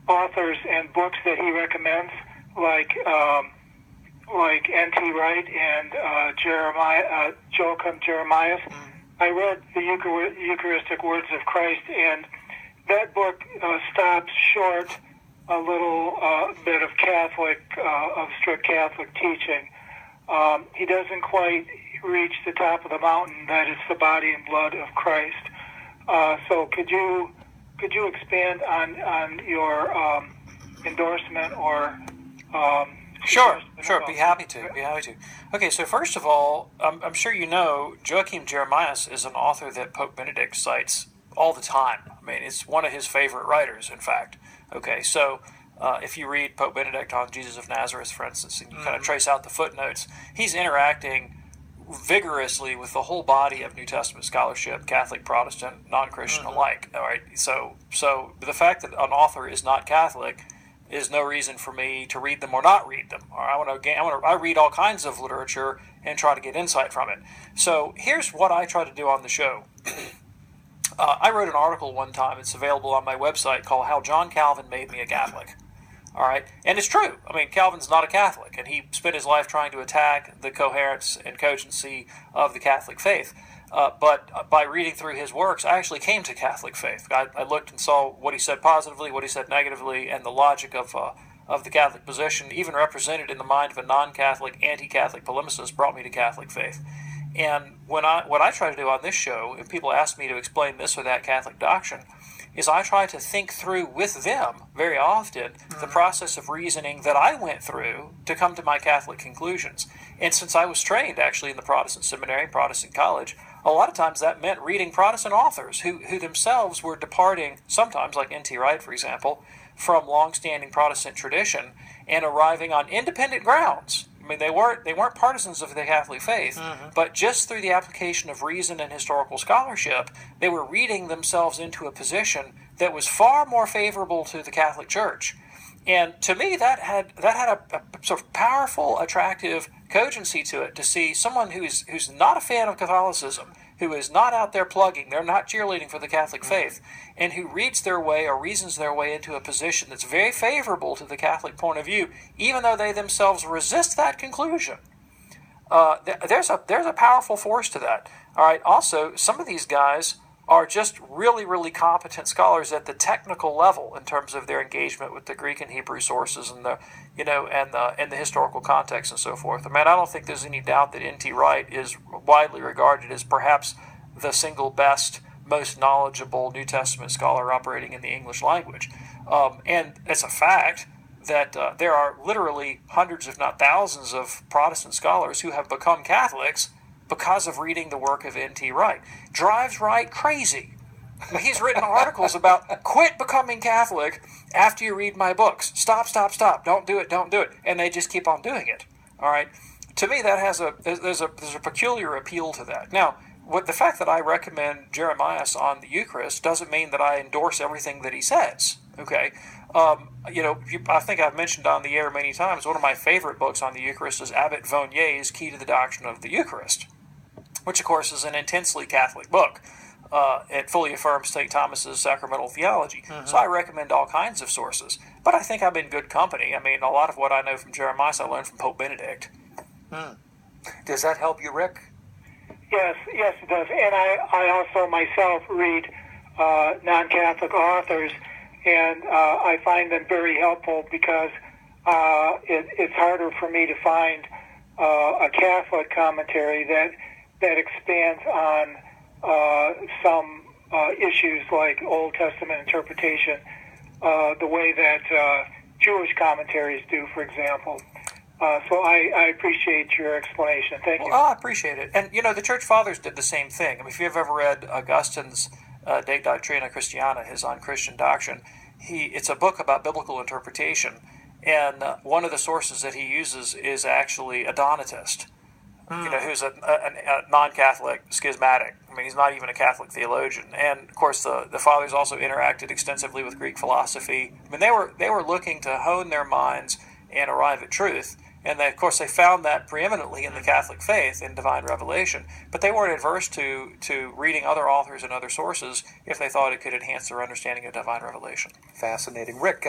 authors and books that he recommends, like N.T. Wright and Joachim Jeremias. I read the Eucharistic Words of Christ, and that book stops short a little bit of strict Catholic teaching. He doesn't quite reach the top of the mountain that it's the body and blood of Christ. So could you expand on your endorsement or Sure. Be happy to. Okay, so first of all, I'm sure you know Joachim Jeremias is an author that Pope Benedict cites all the time. I mean, it's one of his favorite writers, in fact. Okay, so if you read Pope Benedict on Jesus of Nazareth, for instance, and you kind of trace out the footnotes, he's interacting vigorously with the whole body of New Testament scholarship, Catholic, Protestant, non-Christian alike. All right, so the fact that an author is not Catholic is no reason for me to read them or not read them. Or I read all kinds of literature and try to get insight from it. So here's what I try to do on the show. I wrote an article one time. It's available on my website called "How John Calvin Made Me a Catholic." All right, and it's true. I mean, Calvin's not a Catholic, and he spent his life trying to attack the coherence and cogency of the Catholic faith. But by reading through his works, I actually came to Catholic faith. I looked and saw what he said positively, what he said negatively, and the logic of the Catholic position, even represented in the mind of a non-Catholic, anti-Catholic polemicist, brought me to Catholic faith. And what I try to do on this show, if people ask me to explain this or that Catholic doctrine, is I try to think through with them very often the process of reasoning that I went through to come to my Catholic conclusions. And since I was trained actually in the Protestant seminary, Protestant college, a lot of times that meant reading Protestant authors who themselves were departing, sometimes like N.T. Wright, for example, from long-standing Protestant tradition and arriving on independent grounds. I mean, they weren't partisans of the Catholic faith, but just through the application of reason and historical scholarship, they were reading themselves into a position that was far more favorable to the Catholic Church. And to me, that had a sort of powerful, attractive cogency to it, to see someone who's not a fan of Catholicism, who is not out there plugging, they're not cheerleading for the Catholic faith, and who reads their way or reasons their way into a position that's very favorable to the Catholic point of view, even though they themselves resist that conclusion. There's a powerful force to that. All right. Also, some of these guys are just really, really competent scholars at the technical level in terms of their engagement with the Greek and Hebrew sources and the historical context and so forth. I mean, I don't think there's any doubt that N.T. Wright is widely regarded as perhaps the single best, most knowledgeable New Testament scholar operating in the English language. And it's a fact that there are literally hundreds, if not thousands, of Protestant scholars who have become Catholics because of reading the work of N.T. Wright. Drives Wright crazy. He's written articles about quit becoming Catholic after you read my books. Stop. Don't do it. And they just keep on doing it. All right. To me, that there's a peculiar appeal to that. Now, the fact that I recommend Jeremias on the Eucharist doesn't mean that I endorse everything that he says. Okay. I think I've mentioned on the air many times, one of my favorite books on the Eucharist is Abbot Vaunier's Key to the Doctrine of the Eucharist, which, of course, is an intensely Catholic book. It fully affirms St. Thomas's sacramental theology. So I recommend all kinds of sources. But I think I'm in good company. I mean, a lot of what I know from Jeremias I learned from Pope Benedict. Does that help you, Rick? Yes, it does. And I also myself read non-Catholic authors, and I find them very helpful because it's harder for me to find a Catholic commentary that expands on some issues like Old Testament interpretation, the way that Jewish commentaries do, for example. So I appreciate your explanation. Thank you. Well, I appreciate it. And, the Church Fathers did the same thing. I mean, if you've ever read Augustine's De Doctrina Christiana, his On Christian Doctrine, it's a book about biblical interpretation. And one of the sources that he uses is actually a Donatist, who's a non-Catholic schismatic. I mean, he's not even a Catholic theologian. And, of course, the Fathers also interacted extensively with Greek philosophy. I mean, they were looking to hone their minds and arrive at truth. And, of course, they found that preeminently in the Catholic faith, in divine revelation. But they weren't adverse to reading other authors and other sources if they thought it could enhance their understanding of divine revelation. Fascinating. Rick,